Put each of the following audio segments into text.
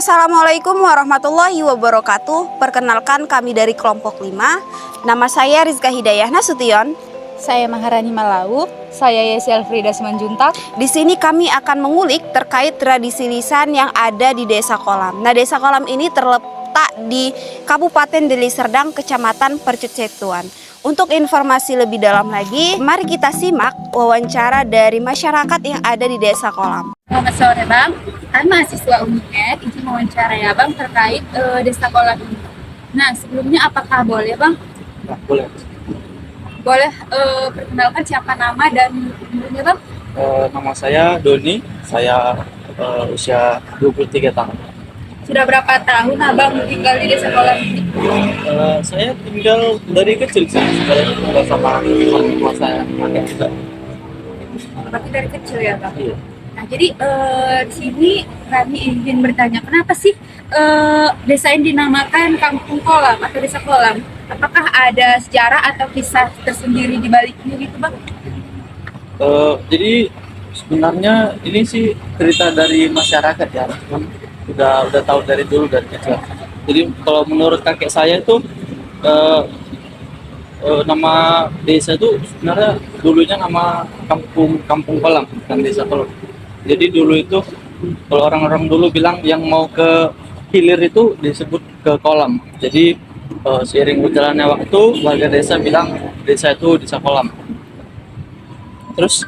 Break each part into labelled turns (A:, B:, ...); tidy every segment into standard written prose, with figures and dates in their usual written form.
A: Assalamualaikum warahmatullahi wabarakatuh. Perkenalkan kami dari kelompok 5. Nama saya Rizka Hidayah Nasution.
B: Saya Maharani Malau. Saya Yesi Alfrida Simanjuntak.
A: Di sini kami akan mengulik terkait tradisi lisan yang ada di Desa Kolam. Nah, Desa Kolam ini terletak di Kabupaten Deli Serdang, Kecamatan Percucetuan. Untuk informasi lebih dalam lagi, mari kita simak wawancara dari masyarakat yang ada di Desa Kolam.
B: Selamat sore Bang, kami mahasiswa UNED izin mewawancarai Abang terkait Desa Kolam ini. Nah sebelumnya apakah boleh Bang?
C: Nah, boleh.
B: Boleh perkenalkan siapa nama dan umurnya Bang?
C: Nama saya Doni, saya usia 23 tahun.
B: Sudah berapa tahun Abang tinggal di Desa Kolam ini?
C: Saya tinggal dari kecil sih, saya tinggal sama orang tua saya.
B: Berarti dari kecil ya Bang?
C: Iya.
B: Nah jadi di sini kami ingin bertanya kenapa sih desa ini dinamakan Kampung Kolam atau Desa Kolam? Apakah ada sejarah atau kisah tersendiri di baliknya gitu Bang?
C: Jadi sebenarnya ini sih cerita dari masyarakat ya, udah tahu dari dulu dari kecil. Jadi kalau menurut kakek saya itu nama desa itu sebenarnya dulunya nama Kampung Kolam, bukan Desa Kolam. Jadi dulu itu kalau orang-orang dulu bilang yang mau ke hilir itu disebut ke kolam. Jadi seiring berjalannya waktu warga desa bilang desa itu Desa Kolam. Terus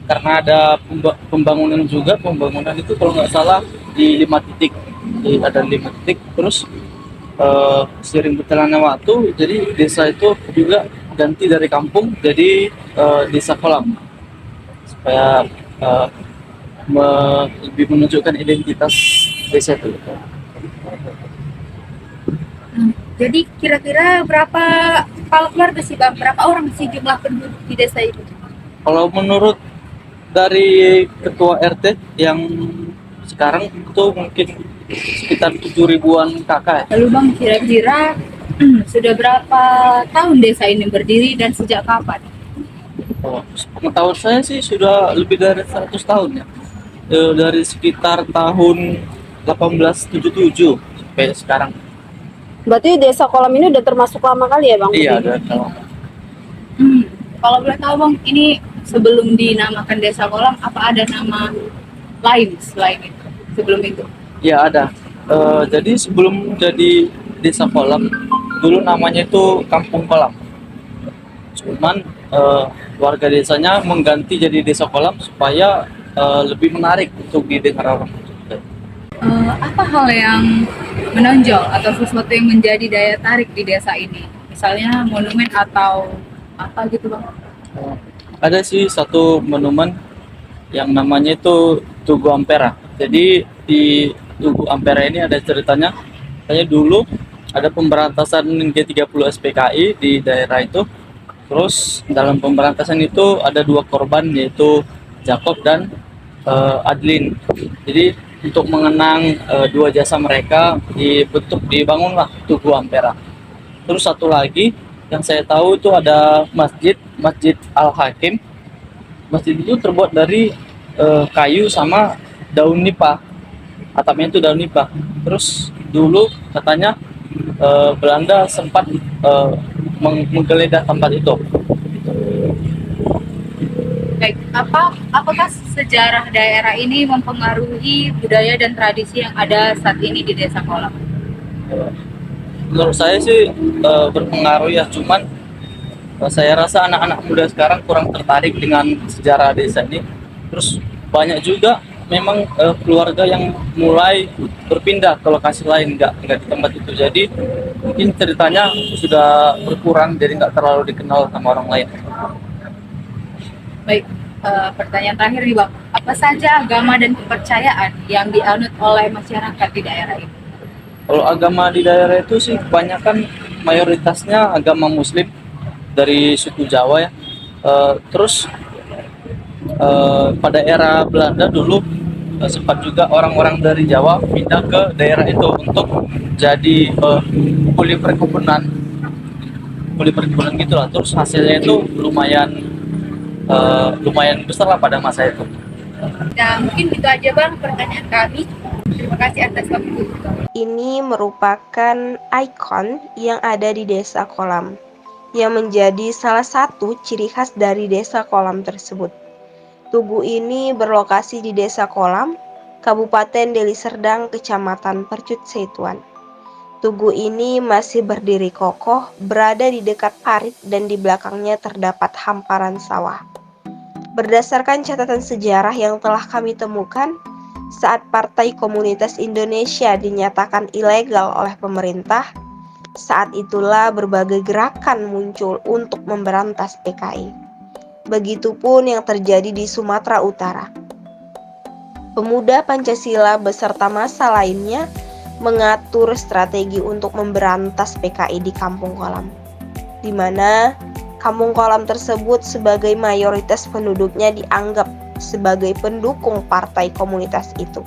C: karena ada pembangunan juga, pembangunan itu kalau nggak salah di 5 titik, ada 5 titik. Terus seiring berjalannya waktu, jadi desa itu juga ganti dari kampung jadi Desa Kolam supaya lebih menunjukkan identitas desa itu.
B: Jadi kira-kira berapa kepala keluarga sih Bang? Berapa orang sih jumlah penduduk di desa itu?
C: Kalau menurut dari ketua RT yang sekarang itu mungkin sekitar 7.000-an kakak.
B: Lalu Bang kira-kira sudah berapa tahun desa ini berdiri dan sejak kapan?
C: Pengetahuan saya sih sudah lebih dari 100 tahun ya. Dari sekitar tahun 1877 sampai sekarang.
A: Berarti Desa Kolam ini udah termasuk lama kali ya Bang?
C: Iya, udah lama.
B: Kalau boleh tahu Bang, ini sebelum dinamakan Desa Kolam, apa ada nama lain selain itu? Sebelum itu?
C: Ya ada. Jadi sebelum jadi Desa Kolam, dulu namanya itu Kampung Kolam. Cuman warga desanya mengganti jadi Desa Kolam supaya lebih menarik untuk didengar orang.
B: Apa hal yang menonjol atau sesuatu yang menjadi daya tarik di desa ini? Misalnya monumen atau apa gitu Bang?
C: Ada sih satu monumen yang namanya itu Tugu Ampera. Jadi di Tugu Ampera ini ada ceritanya. Katanya dulu ada pemberantasan G30 SPKI di daerah itu. Terus dalam pemberantasan itu ada 2 korban yaitu Jacob dan Adlin. Jadi untuk mengenang 2 jasa mereka dibangunlah Tugu Ampera. Terus satu lagi yang saya tahu itu ada Masjid Al-Hakim. Masjid itu terbuat dari kayu sama daun nipah. Atapnya itu daun nipah. Terus dulu katanya Belanda sempat menggeledah tempat itu.
B: Baik, apakah sejarah daerah ini mempengaruhi budaya dan tradisi yang ada saat ini di Desa Kolam?
C: Menurut saya sih berpengaruh ya, cuman saya rasa anak-anak muda sekarang kurang tertarik dengan sejarah desa ini. Terus banyak juga memang keluarga yang mulai berpindah ke lokasi lain, nggak di tempat itu. Jadi mungkin ceritanya sudah berkurang, jadi nggak terlalu dikenal sama orang lain.
B: Baik, pertanyaan terakhir nih Bang, apa saja agama dan kepercayaan yang dianut oleh masyarakat di daerah ini?
C: Kalau agama di daerah itu sih kebanyakan mayoritasnya agama Muslim dari suku Jawa ya. Terus pada era Belanda dulu sempat juga orang-orang dari Jawa pindah ke daerah itu untuk jadi kuli perkebunan gitulah. Terus hasilnya itu lumayan besar lah pada masa itu.
B: Nah, mungkin itu aja Bang pertanyaan kami. Terima kasih atas waktu.
D: Ini merupakan ikon yang ada di Desa Kolam, yang menjadi salah satu ciri khas dari Desa Kolam tersebut. Tugu ini berlokasi di Desa Kolam, Kabupaten Deli Serdang, Kecamatan Percut Setuan. Tugu ini masih berdiri kokoh, berada di dekat parit dan di belakangnya terdapat hamparan sawah. Berdasarkan catatan sejarah yang telah kami temukan, saat Partai Komunitas Indonesia dinyatakan ilegal oleh pemerintah, saat itulah berbagai gerakan muncul untuk memberantas PKI. Begitupun yang terjadi di Sumatera Utara. Pemuda Pancasila beserta massa lainnya mengatur strategi untuk memberantas PKI di Kampung Kolam, di mana Kampung Kolam tersebut sebagai mayoritas penduduknya dianggap sebagai pendukung partai komunitas itu.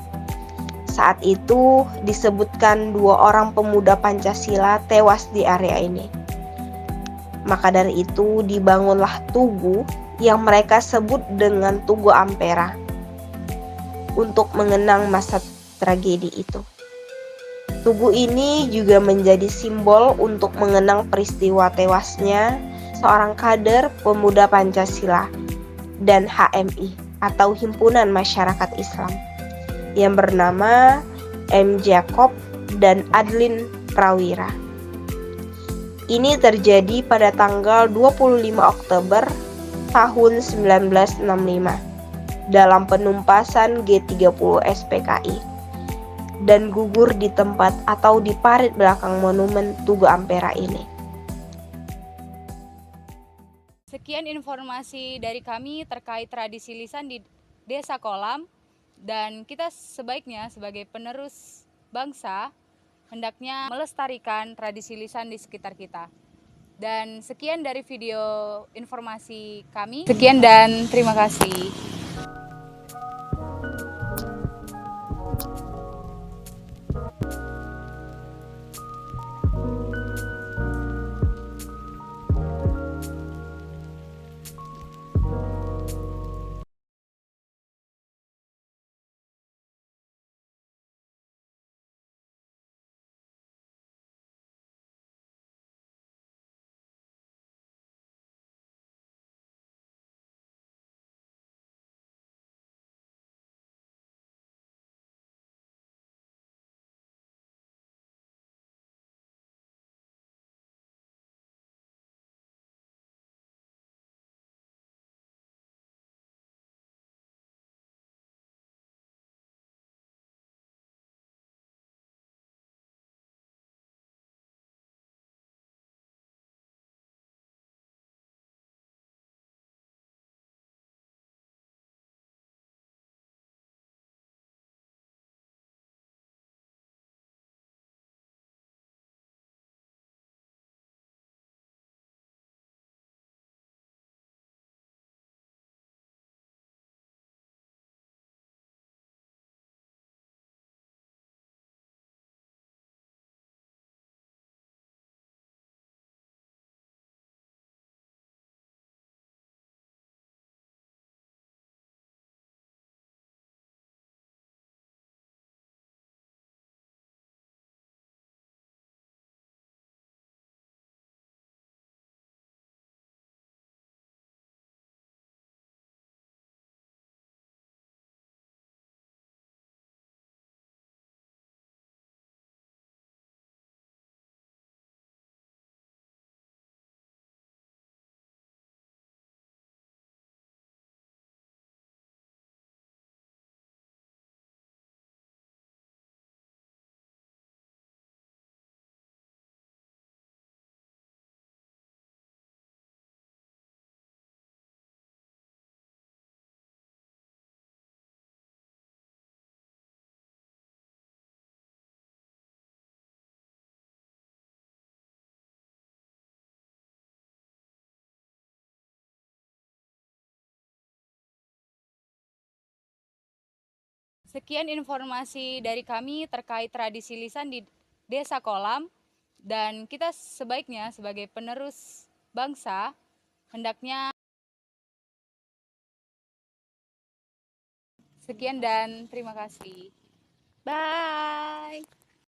D: Saat itu disebutkan 2 orang pemuda Pancasila tewas di area ini. Maka dari itu dibangunlah tugu yang mereka sebut dengan Tugu Ampera untuk mengenang masa tragedi itu. Tugu ini juga menjadi simbol untuk mengenang peristiwa tewasnya seorang kader pemuda Pancasila dan HMI atau Himpunan Masyarakat Islam yang bernama M. Jacob dan Adlin Prawira. Ini terjadi pada tanggal 25 Oktober tahun 1965 dalam penumpasan G30 SPKI dan gugur di tempat atau di parit belakang monumen Tugu Ampera ini.
E: Sekian informasi dari kami terkait tradisi lisan di Desa Kolam, dan kita sebaiknya sebagai penerus bangsa hendaknya melestarikan tradisi lisan di sekitar kita. Dan sekian dari video informasi kami. Sekian dan terima kasih. Sekian informasi dari kami terkait tradisi lisan di Desa Kolam, dan kita sebaiknya sebagai penerus bangsa hendaknya. Sekian dan terima kasih.
A: Bye.